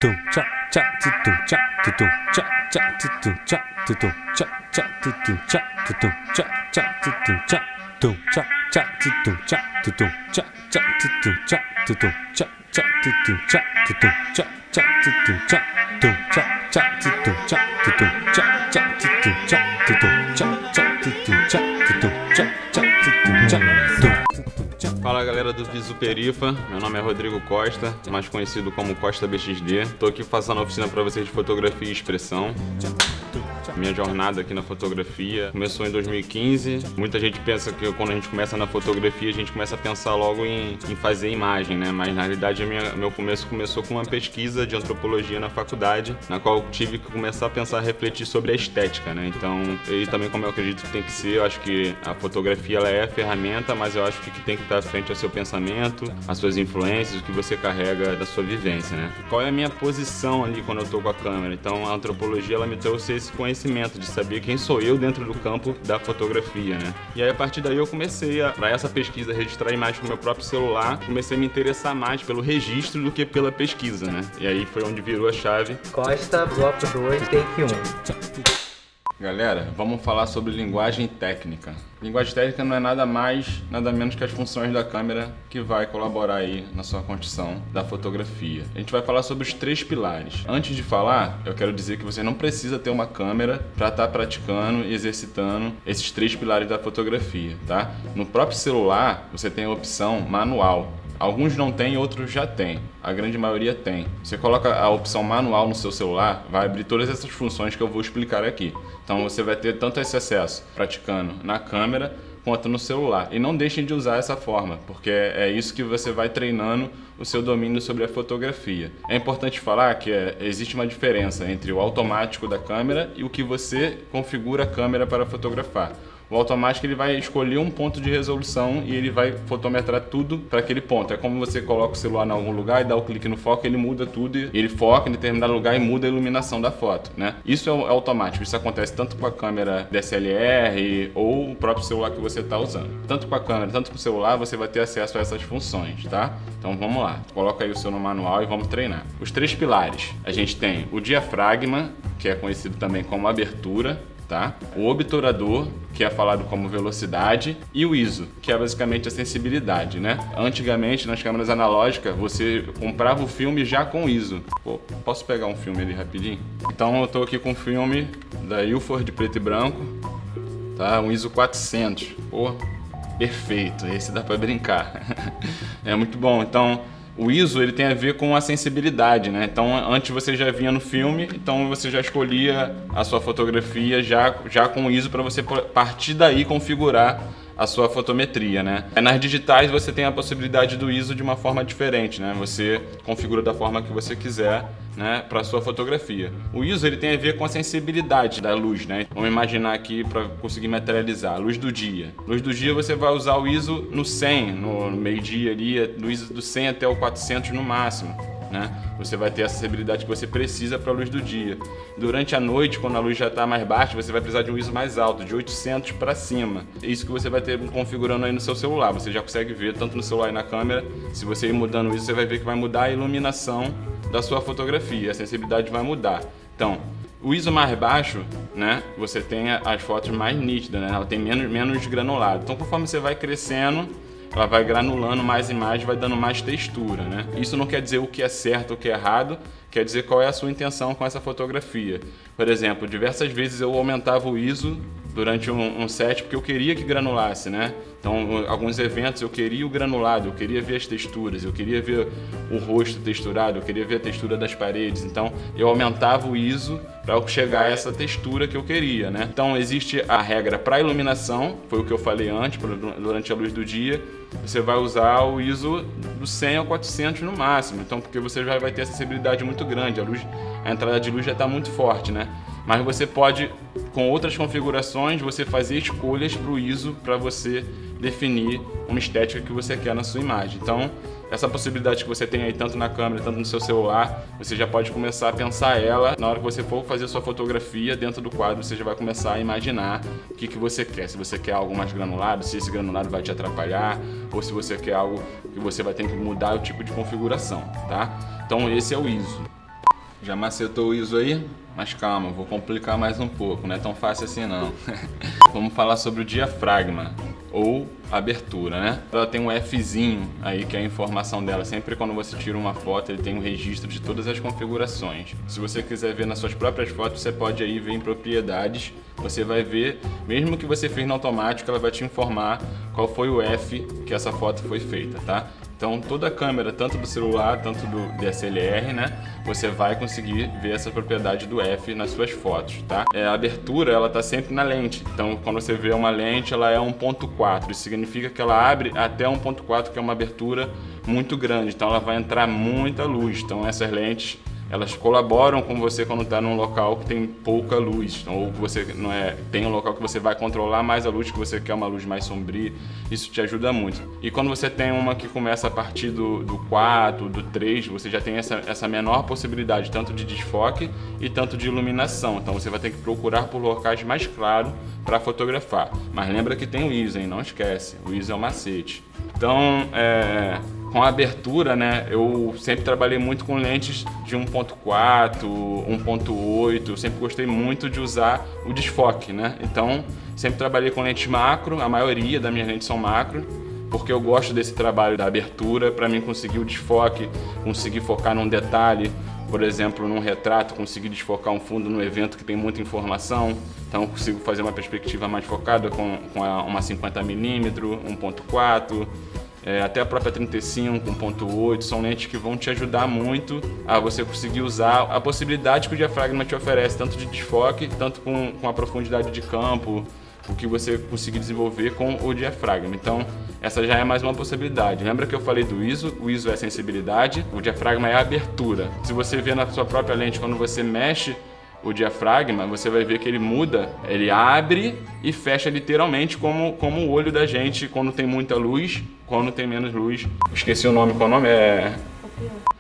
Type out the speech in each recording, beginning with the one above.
tum cha cha tum cha tum cha cha tum cha tum cha cha tum cha tum cha cha tum cha tum cha cha tum cha tum cha cha tum cha tum cha cha tum cha tum cha cha tum cha tum cha cha tum cha tum cha cha tum cha tum cha cha tum cha tum cha cha tum cha Fala galera do Visu Perifa, meu nome é Rodrigo Costa, mais conhecido como Costa BXD. Tô aqui fazendo a oficina para vocês de fotografia e expressão. Minha jornada aqui na fotografia começou em 2015. Muita gente pensa que quando a gente começa na fotografia, a gente começa a pensar logo em fazer imagem, né? Mas na realidade meu começo começou com uma pesquisa de antropologia na faculdade, na qual eu tive que começar a pensar, a refletir sobre a estética, né? Então, e também como eu acredito que tem que ser, eu acho que a fotografia ela é a ferramenta, mas eu acho que tem que estar à frente ao seu pensamento, às suas influências, o que você carrega da sua vivência, né? Qual é a minha posição ali quando eu tô com a câmera? Então, a antropologia ela me trouxe esse conhecimento de saber quem sou eu dentro do campo da fotografia, né? E aí a partir daí eu comecei para essa pesquisa registrar imagens com o meu próprio celular, comecei a me interessar mais pelo registro do que pela pesquisa, né? E aí foi onde virou a chave. Costa, bloco 2, take 1. Galera, vamos falar sobre linguagem técnica. Linguagem técnica não é nada mais, nada menos que as funções da câmera que vai colaborar aí na sua construção da fotografia. A gente vai falar sobre os 3 pilares. Antes de falar, eu quero dizer que você não precisa ter uma câmera para estar praticando e exercitando esses 3 pilares da fotografia, tá? No próprio celular, você tem a opção manual. Alguns não tem, outros já tem. A grande maioria tem. Você coloca a opção manual no seu celular, vai abrir todas essas funções que eu vou explicar aqui. Então você vai ter tanto esse acesso praticando na câmera quanto no celular. E não deixem de usar essa forma, porque é isso que você vai treinando o seu domínio sobre a fotografia. É importante falar que existe uma diferença entre o automático da câmera e o que você configura a câmera para fotografar. O automático ele vai escolher um ponto de resolução e ele vai fotometrar tudo para aquele ponto. É como você coloca o celular em algum lugar e dá o clique no foco, ele muda tudo, ele foca em determinado lugar e muda a iluminação da foto, né? Isso é automático, isso acontece tanto com a câmera DSLR ou o próprio celular que você está usando. Tanto com a câmera, tanto com o celular, você vai ter acesso a essas funções, tá? Então vamos lá, coloca aí o seu no manual e vamos treinar. Os 3 pilares, a gente tem o diafragma, que é conhecido também como abertura, tá? O obturador, que é falado como velocidade, e o ISO, que é basicamente a sensibilidade, né? Antigamente, nas câmeras analógicas, você comprava o filme já com ISO. Pô, posso pegar um filme ali rapidinho? Então eu tô aqui com um filme da Ilford de preto e branco, tá? Um ISO 400. Pô, perfeito, esse dá pra brincar. É muito bom. Então, o ISO ele tem a ver com a sensibilidade, né? Então, antes você já vinha no filme, então você já escolhia a sua fotografia já com o ISO para você partir daí configurar a sua fotometria, né? Nas digitais você tem a possibilidade do ISO de uma forma diferente, né? Você configura da forma que você quiser, né, para sua fotografia. O ISO ele tem a ver com a sensibilidade da luz, né? Vamos imaginar aqui para conseguir materializar a luz do dia. Luz do dia você vai usar o ISO no 100, no meio-dia ali, do ISO do 100 até o 400 no máximo, né? Você vai ter a sensibilidade que você precisa para a luz do dia. Durante a noite, quando a luz já está mais baixa, você vai precisar de um ISO mais alto, de 800 para cima. É isso que você vai ter configurando aí no seu celular. Você já consegue ver, tanto no celular e na câmera. Se você ir mudando o ISO, você vai ver que vai mudar a iluminação da sua fotografia. A sensibilidade vai mudar. Então, o ISO mais baixo, né, você tem as fotos mais nítidas, né? Ela tem menos granulado. Então, conforme você vai crescendo, ela vai granulando mais imagem, vai dando mais textura, né? Isso não quer dizer o que é certo ou o que é errado, quer dizer qual é a sua intenção com essa fotografia. Por exemplo, diversas vezes eu aumentava o ISO durante um set porque eu queria que granulasse, né? Então, alguns eventos eu queria o granulado, eu queria ver as texturas, eu queria ver o rosto texturado, eu queria ver a textura das paredes. Então, eu aumentava o ISO para chegar a essa textura que eu queria, né? Então, existe a regra para iluminação, foi o que eu falei antes, durante a luz do dia. Você vai usar o ISO do 100 ao 400 no máximo, então porque você já vai ter a sensibilidade muito grande, a entrada de luz já está muito forte, né? Mas você pode, com outras configurações, você fazer escolhas para o ISO para você definir uma estética que você quer na sua imagem. Então, essa possibilidade que você tem aí tanto na câmera, tanto no seu celular, você já pode começar a pensar ela na hora que você for fazer sua fotografia dentro do quadro, você já vai começar a imaginar o que você quer. Se você quer algo mais granulado, se esse granulado vai te atrapalhar, ou se você quer algo que você vai ter que mudar o tipo de configuração, tá? Então esse é o ISO. Já macetou o ISO aí? Mas calma, vou complicar mais um pouco, não é tão fácil assim não. Vamos falar sobre o diafragma, ou abertura, né? Ela tem um Fzinho aí, que é a informação dela. Sempre quando você tira uma foto, ele tem um registro de todas as configurações. Se você quiser ver nas suas próprias fotos, você pode aí ver em propriedades. Você vai ver, mesmo que você fez no automático, ela vai te informar qual foi o F que essa foto foi feita, tá? Então toda a câmera, tanto do celular, tanto do DSLR, né? Você vai conseguir ver essa propriedade do F nas suas fotos, tá? A abertura, ela tá sempre na lente. Então quando você vê uma lente, ela é 1.4. Isso significa que ela abre até 1.4, que é uma abertura muito grande. Então ela vai entrar muita luz. Então essas lentes, elas colaboram com você quando está num local que tem pouca luz, ou você tem um local que você vai controlar mais a luz, que você quer uma luz mais sombria. Isso te ajuda muito. E quando você tem uma que começa a partir do 4, do 3, você já tem essa menor possibilidade, tanto de desfoque e tanto de iluminação. Então você vai ter que procurar por locais mais claros para fotografar. Mas lembra que tem o ISO, hein? Não esquece, o ISO é o macete. Então, com a abertura, né, eu sempre trabalhei muito com lentes de 1.4, 1.8, sempre gostei muito de usar o desfoque, né? Então, sempre trabalhei com lentes macro, a maioria das minhas lentes são macro, porque eu gosto desse trabalho da abertura, para mim conseguir o desfoque, conseguir focar num detalhe, por exemplo, num retrato, conseguir desfocar um fundo no evento que tem muita informação, então eu consigo fazer uma perspectiva mais focada com uma 50mm, 1.4, até a própria 35, 1.8, são lentes que vão te ajudar muito a você conseguir usar a possibilidade que o diafragma te oferece, tanto de desfoque, tanto com a profundidade de campo, o que você conseguir desenvolver com o diafragma. Então, essa já é mais uma possibilidade. Lembra que eu falei do ISO? O ISO é sensibilidade, o diafragma é a abertura. Se você vê na sua própria lente, quando você mexe o diafragma, você vai ver que ele muda, ele abre e fecha literalmente como o olho da gente quando tem muita luz, quando tem menos luz. Esqueci o nome, qual o nome?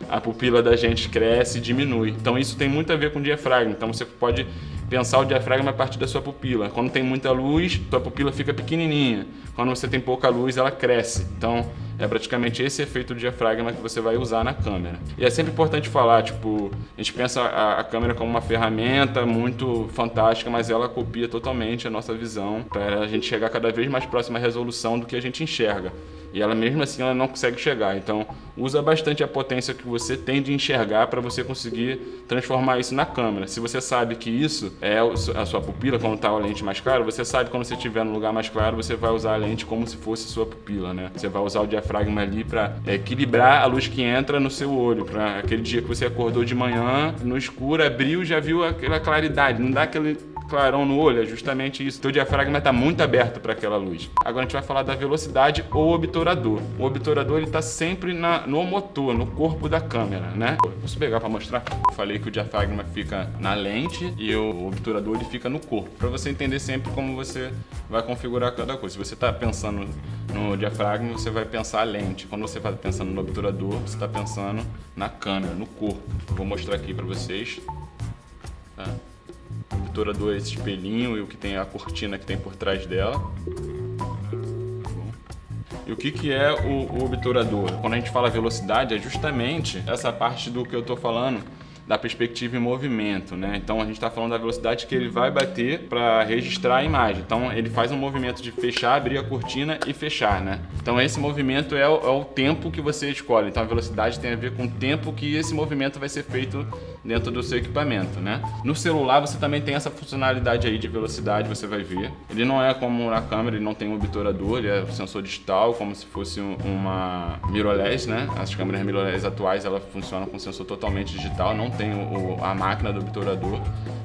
A pupila da gente cresce e diminui. Então isso tem muito a ver com o diafragma. Então você pode pensar o diafragma a partir da sua pupila. Quando tem muita luz, sua pupila fica pequenininha. Quando você tem pouca luz, ela cresce. Então é praticamente esse efeito do diafragma que você vai usar na câmera. E é sempre importante falar, tipo, a gente pensa a câmera como uma ferramenta muito fantástica, mas ela copia totalmente a nossa visão para a gente chegar cada vez mais próximo à resolução do que a gente enxerga. E ela mesmo assim ela não consegue chegar. Então usa bastante a potência que você tem de enxergar para você conseguir transformar isso na câmera. Se você sabe que isso é a sua pupila, quando está a lente mais clara, você sabe que quando você estiver no lugar mais claro, você vai usar a lente como se fosse sua pupila, né? Você vai usar o diafragma ali para equilibrar a luz que entra no seu olho, para aquele dia que você acordou de manhã, no escuro, abriu, já viu aquela claridade, não dá aquele clarão no olho, é justamente isso. Teu diafragma está muito aberto para aquela luz. Agora a gente vai falar da velocidade ou obturador. O obturador ele está sempre no motor, no corpo da câmera, né? Posso pegar para mostrar? Eu falei que o diafragma fica na lente e o obturador ele fica no corpo, para você entender sempre como você vai configurar cada coisa. Se você está pensando no diafragma, você vai pensar a lente. Quando você está pensando no obturador, você está pensando na câmera, no corpo. Eu vou mostrar aqui para vocês. Tá? O obturador é esse espelhinho e o que tem a cortina que tem por trás dela. E o que é o obturador? Quando a gente fala velocidade, é justamente essa parte do que eu estou falando, da perspectiva em movimento, né? Então a gente está falando da velocidade que ele vai bater para registrar a imagem. Então ele faz um movimento de fechar, abrir a cortina e fechar, né? Então esse movimento é o tempo que você escolhe. Então a velocidade tem a ver com o tempo que esse movimento vai ser feito dentro do seu equipamento, né? No celular você também tem essa funcionalidade aí de velocidade, você vai ver. Ele não é como na câmera, ele não tem um obturador, ele é um sensor digital, como se fosse uma mirrorless, né? As câmeras mirrorless atuais, elas funcionam com sensor totalmente digital, não tem a máquina do obturador.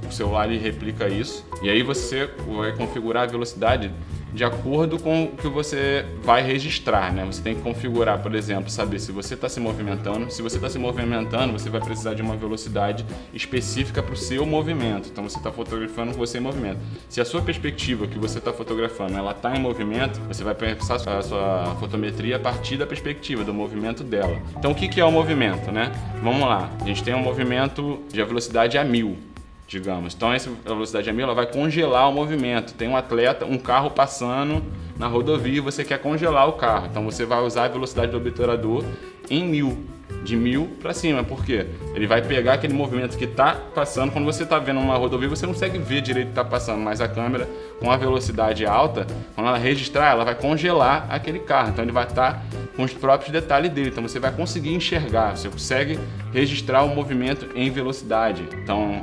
O celular ele replica isso. E aí você vai configurar a velocidade de acordo com o que você vai registrar, né? Você tem que configurar, por exemplo, saber se você está se movimentando. Se você está se movimentando, você vai precisar de uma velocidade específica para o seu movimento. Então você está fotografando você em movimento. Se a sua perspectiva que você está fotografando, ela está em movimento, você vai pensar a sua fotometria a partir da perspectiva, do movimento dela. Então o que é o movimento, né? Vamos lá. A gente tem um movimento de velocidade a 1000. Digamos. Então essa velocidade a 1000 ela vai congelar o movimento. Tem um atleta, um carro passando na rodovia e você quer congelar o carro. Então você vai usar a velocidade do obturador em 1000. de 1000 para cima. Por quê? Ele vai pegar aquele movimento que está passando. Quando você está vendo uma rodovia, você não consegue ver direito o que está passando, mas a câmera, com a velocidade alta, quando ela registrar, ela vai congelar aquele carro. Então ele vai estar com os próprios detalhes dele. Então você vai conseguir enxergar, você consegue registrar o movimento em velocidade. Então,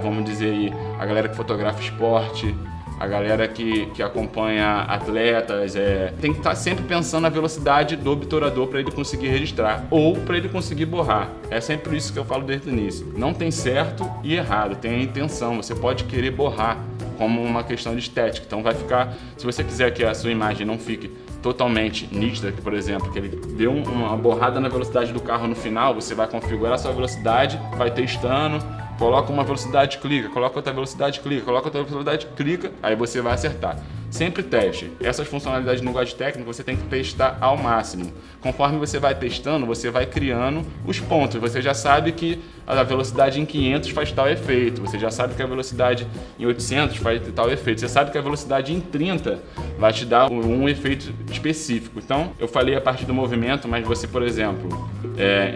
vamos dizer aí, a galera que fotografa esporte, a galera que acompanha atletas, tem que estar sempre pensando na velocidade do obturador para ele conseguir registrar ou para ele conseguir borrar. É sempre isso que eu falo desde o início. Não tem certo e errado, tem a intenção. Você pode querer borrar como uma questão de estética. Então vai ficar, se você quiser que a sua imagem não fique totalmente nítida, que por exemplo, que ele deu uma borrada na velocidade do carro no final, você vai configurar a sua velocidade, vai testando, coloca uma velocidade, clica, coloca outra velocidade, clica, coloca outra velocidade, clica, aí você vai acertar. Sempre teste. Essas funcionalidades de linguagem técnica você tem que testar ao máximo. Conforme você vai testando, você vai criando os pontos. Você já sabe que a velocidade em 500 faz tal efeito. Você já sabe que a velocidade em 800 faz tal efeito. Você sabe que a velocidade em 30 vai te dar um efeito específico. Então, eu falei a partir do movimento, mas você, por exemplo,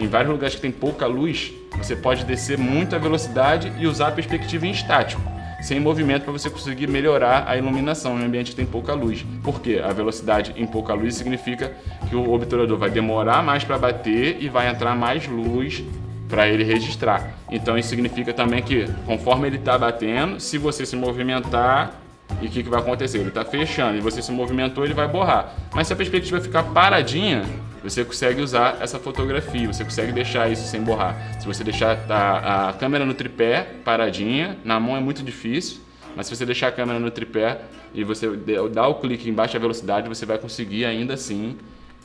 em vários lugares que tem pouca luz, você pode descer muito a velocidade e usar a perspectiva em estático, sem movimento, para você conseguir melhorar a iluminação em um ambiente que tem pouca luz. Por quê? A velocidade em pouca luz significa que o obturador vai demorar mais para bater e vai entrar mais luz para ele registrar. Então isso significa também que, conforme ele está batendo, se você se movimentar, e o que vai acontecer? Ele está fechando e você se movimentou, ele vai borrar. Mas se a perspectiva ficar paradinha, você consegue usar essa fotografia, você consegue deixar isso sem borrar. Se você deixar a câmera no tripé, paradinha, na mão é muito difícil, mas se você deixar a câmera no tripé e você dar o clique em baixa velocidade, você vai conseguir ainda assim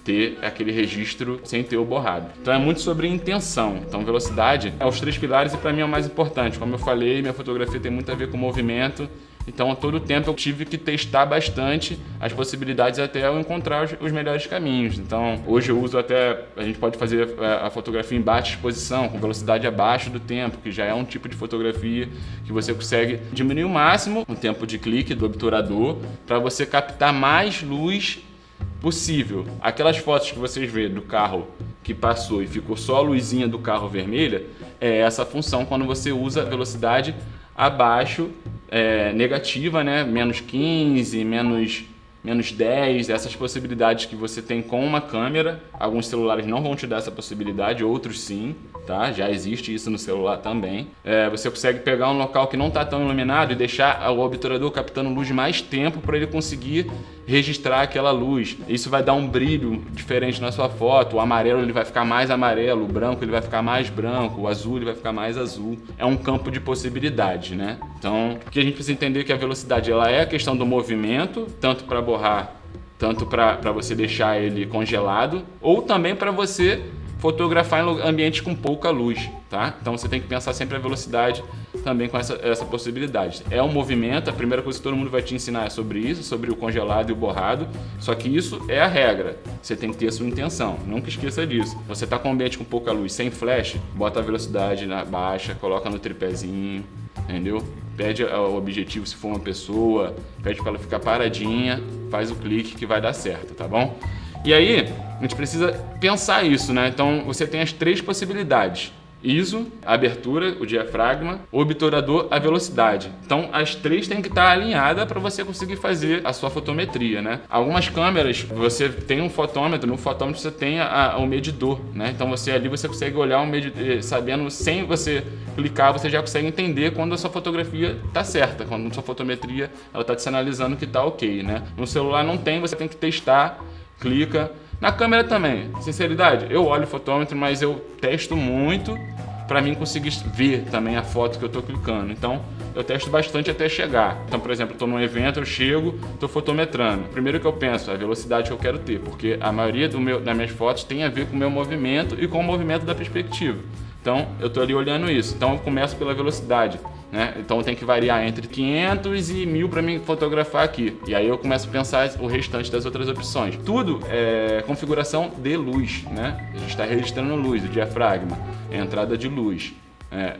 ter aquele registro sem ter o borrado. Então é muito sobre intenção. Então velocidade é os 3 pilares e para mim é o mais importante. Como eu falei, minha fotografia tem muito a ver com movimento. Então, a todo tempo eu tive que testar bastante as possibilidades até eu encontrar os melhores caminhos. Então, hoje eu uso a gente pode fazer a fotografia em baixa exposição, com velocidade abaixo do tempo, que já é um tipo de fotografia que você consegue diminuir o máximo o tempo de clique do obturador para você captar mais luz possível. Aquelas fotos que vocês vê do carro que passou e ficou só a luzinha do carro vermelha, é essa função quando você usa a velocidade abaixo, negativa, né? Menos 15, menos 10, essas possibilidades que você tem com uma câmera. Alguns celulares não vão te dar essa possibilidade, outros sim, tá? Já existe isso no celular também. Você consegue pegar um local que não está tão iluminado e deixar o obturador captando luz mais tempo para ele conseguir registrar aquela luz. Isso vai dar um brilho diferente na sua foto. O amarelo ele vai ficar mais amarelo, o branco ele vai ficar mais branco, o azul ele vai ficar mais azul. É um campo de possibilidades, né? Então, o que a gente precisa entender é que a velocidade ela é a questão do movimento, tanto para borrar, tanto para você deixar ele congelado, ou também para você fotografar em ambientes com pouca luz, tá? Então você tem que pensar sempre a velocidade também com essa possibilidade. É um movimento, a primeira coisa que todo mundo vai te ensinar é sobre isso, sobre o congelado e o borrado, só que isso é a regra. Você tem que ter a sua intenção, nunca esqueça disso. Você está com um ambiente com pouca luz, sem flash, bota a velocidade na baixa, coloca no tripézinho, entendeu? Pede o objetivo se for uma pessoa, pede para ela ficar paradinha, faz o clique que vai dar certo, tá bom? E aí, a gente precisa pensar isso, né? Então, você tem as 3 possibilidades. ISO, a abertura, o diafragma, o obturador, a velocidade. Então, as 3 têm que estar alinhadas para você conseguir fazer a sua fotometria, né? Algumas câmeras, você tem um fotômetro, no fotômetro você tem o medidor, né? Então, ali você consegue olhar o medidor, sabendo, sem você clicar, você já consegue entender quando a sua fotografia está certa, quando a sua fotometria está te sinalizando que está ok, né? No celular não tem, você tem que testar, clica. Na câmera também, sinceridade, eu olho o fotômetro, mas eu testo muito para mim conseguir ver também a foto que eu estou clicando. Então, eu testo bastante até chegar. Então, por exemplo, eu estou num evento, eu chego, estou fotometrando. Primeiro que eu penso, a velocidade que eu quero ter, porque a maioria das minhas fotos tem a ver com o meu movimento e com o movimento da perspectiva. Então, eu estou ali olhando isso. Então, eu começo pela velocidade, né? Então, tem que variar entre 500 e 1000 para mim fotografar aqui. E aí eu começo a pensar o restante das outras opções. Tudo é configuração de luz, né? A gente está registrando luz, o diafragma, a entrada de luz.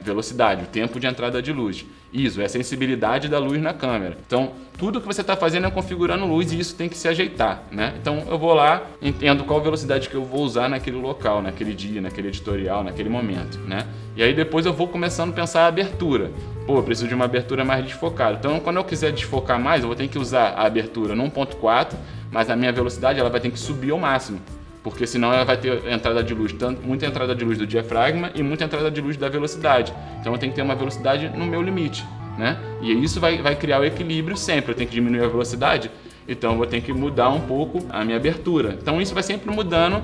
Velocidade, o tempo de entrada de luz. ISO é a sensibilidade da luz na câmera. Então, tudo que você está fazendo é configurando luz e isso tem que se ajeitar, né? Então, eu vou lá, entendo qual velocidade que eu vou usar naquele local, naquele dia, naquele editorial, naquele momento, né? E aí depois eu vou começando a pensar a abertura. Pô, eu preciso de uma abertura mais desfocada. Então, quando eu quiser desfocar mais, eu vou ter que usar a abertura no 1.4, mas a minha velocidade ela vai ter que subir ao máximo. Porque senão ela vai ter entrada de luz, muita entrada de luz do diafragma e muita entrada de luz da velocidade. Então eu tenho que ter uma velocidade no meu limite, né? E isso vai criar o equilíbrio sempre. Eu tenho que diminuir a velocidade, então eu vou ter que mudar um pouco a minha abertura. Então isso vai sempre mudando,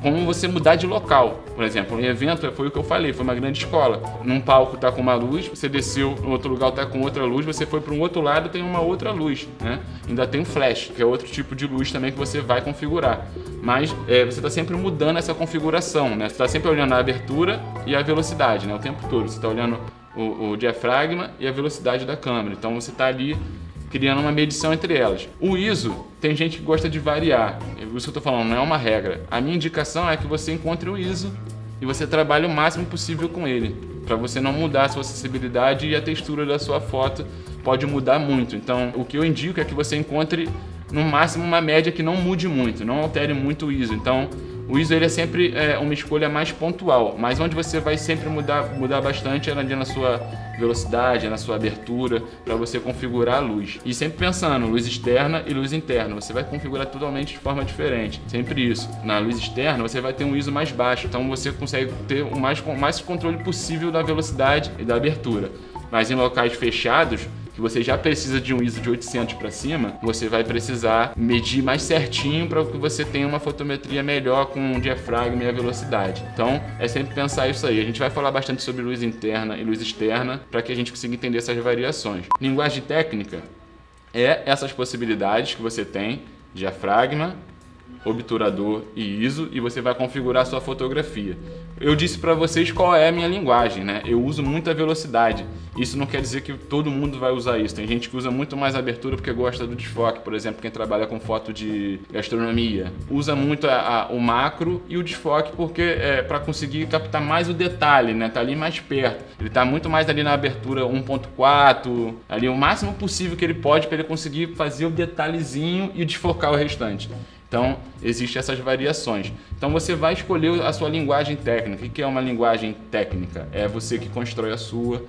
como você mudar de local. Por exemplo, em evento foi o que eu falei, foi uma grande escola. Num palco tá com uma luz, você desceu, no outro lugar tá com outra luz, você foi para um outro lado, tem uma outra luz, né? Ainda tem um flash, que é outro tipo de luz também que você vai configurar. Mas você está sempre mudando essa configuração, né? Você está sempre olhando a abertura e a velocidade, né? O tempo todo. Você está olhando o diafragma e a velocidade da câmera. Então você está ali criando uma medição entre elas. O ISO, tem gente que gosta de variar. Isso que eu estou falando, não é uma regra. A minha indicação é que você encontre o ISO e você trabalhe o máximo possível com ele, para você não mudar a sua sensibilidade e a textura da sua foto pode mudar muito. Então, o que eu indico é que você encontre no máximo uma média que não mude muito, não altere muito o ISO. Então, o ISO ele é sempre uma escolha mais pontual, mas onde você vai sempre mudar bastante é ali na sua velocidade, na sua abertura, para você configurar a luz. E sempre pensando, luz externa e luz interna, você vai configurar totalmente de forma diferente, sempre isso. Na luz externa você vai ter um ISO mais baixo, então você consegue ter o mais controle possível da velocidade e da abertura. Mas em locais fechados, que você já precisa de um ISO de 800 para cima, você vai precisar medir mais certinho para que você tenha uma fotometria melhor com o diafragma e a velocidade. Então, é sempre pensar isso aí. A gente vai falar bastante sobre luz interna e luz externa para que a gente consiga entender essas variações. Linguagem técnica é essas possibilidades que você tem, diafragma, obturador e ISO, e você vai configurar a sua fotografia. Eu disse para vocês qual é a minha linguagem, né? Eu uso muita velocidade. Isso não quer dizer que todo mundo vai usar isso. Tem gente que usa muito mais abertura porque gosta do desfoque. Por exemplo, quem trabalha com foto de gastronomia. Usa muito o macro e o desfoque porque para conseguir captar mais o detalhe, né? Tá ali mais perto. Ele tá muito mais ali na abertura 1.4, ali o máximo possível que ele pode para ele conseguir fazer o detalhezinho e desfocar o restante. Então, existem essas variações. Então, você vai escolher a sua linguagem técnica. O que é uma linguagem técnica? É você que constrói a sua,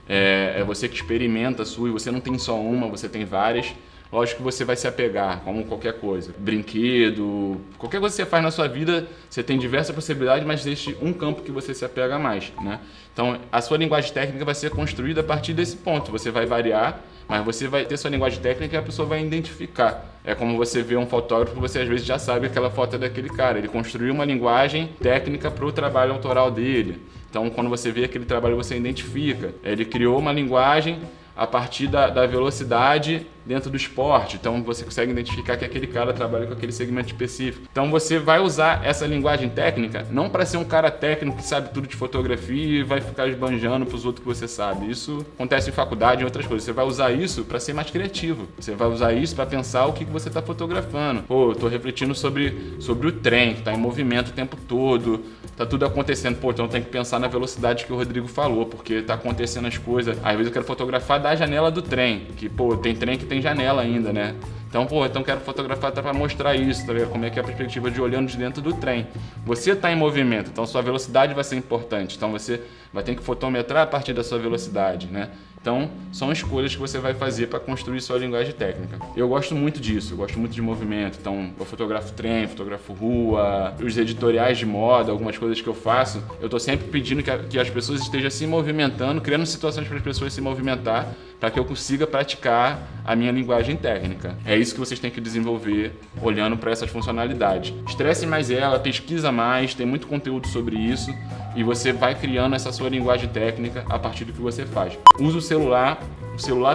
é você que experimenta a sua, e você não tem só uma, você tem várias. Lógico que você vai se apegar, como qualquer coisa. Brinquedo, qualquer coisa que você faz na sua vida, você tem diversas possibilidades, mas existe um campo que você se apega mais, né? Então, a sua linguagem técnica vai ser construída a partir desse ponto. Você vai variar, mas você vai ter sua linguagem técnica e a pessoa vai identificar. É como você vê um fotógrafo, você às vezes já sabe que aquela foto é daquele cara. Ele construiu uma linguagem técnica para o trabalho autoral dele. Então, quando você vê aquele trabalho, você identifica. Ele criou uma linguagem a partir da velocidade dentro do esporte. Então você consegue identificar que aquele cara trabalha com aquele segmento específico. Então você vai usar essa linguagem técnica não para ser um cara técnico que sabe tudo de fotografia e vai ficar esbanjando para os outros que você sabe. Isso acontece em faculdade e outras coisas. Você vai usar isso para ser mais criativo. Você vai usar isso para pensar o que você está fotografando. Pô, eu estou refletindo sobre o trem que está em movimento o tempo todo. Tá tudo acontecendo. Pô, então tem que pensar na velocidade que o Rodrigo falou, porque tá acontecendo as coisas. Às vezes eu quero fotografar da janela do trem, que, pô, tem trem que tem janela ainda, né? Então, pô, quero fotografar para mostrar isso, tá ligado? Como é que é a perspectiva de olhando de dentro do trem. Você tá em movimento, então sua velocidade vai ser importante. Então você vai ter que fotometrar a partir da sua velocidade, né? Então, são escolhas que você vai fazer para construir sua linguagem técnica. Eu gosto muito disso, eu gosto muito de movimento. Então, eu fotografo trem, fotografo rua, os editoriais de moda, algumas coisas que eu faço. Eu tô sempre pedindo que as pessoas estejam se movimentando, criando situações para as pessoas se movimentar, para que eu consiga praticar a minha linguagem técnica. É isso que vocês têm que desenvolver olhando para essas funcionalidades. Estresse mais ela, pesquisa mais, tem muito conteúdo sobre isso e você vai criando essa sua linguagem técnica a partir do que você faz. Usa o celular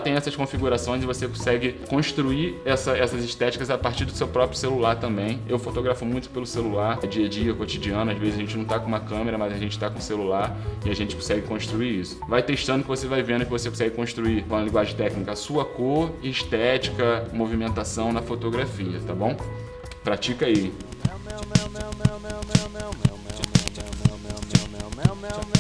tem essas configurações e você consegue construir essas estéticas a partir do seu próprio celular também. Eu fotografo muito pelo celular, dia a dia, cotidiano, às vezes a gente não tá com uma câmera, mas a gente tá com o celular e a gente consegue construir isso. Vai testando que você vai vendo que você consegue construir com a linguagem técnica a sua cor, estética, movimentação na fotografia, tá bom? Pratica aí. Tchau.